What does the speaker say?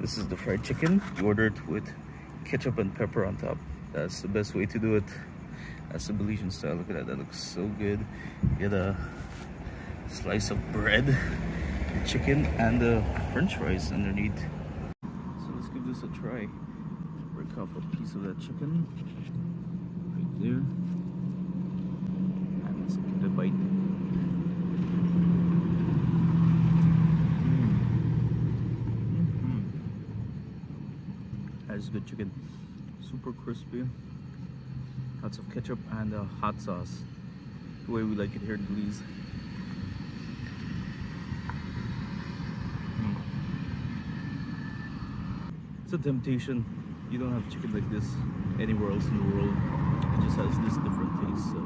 This is the fried chicken. You order it with ketchup and pepper on top. That's the best way to do it. That's the Belizean style. Look at that, that looks so good. Get a slice of bread, the chicken, and the french fries underneath. So let's give this a try. Break off a piece of that chicken right there. And let's give it a bite. That is good chicken. Super crispy. Lots of ketchup and hot sauce. The way we like it here in Belize. It's a temptation. You don't have chicken like this anywhere else in the world. It just has this different taste. So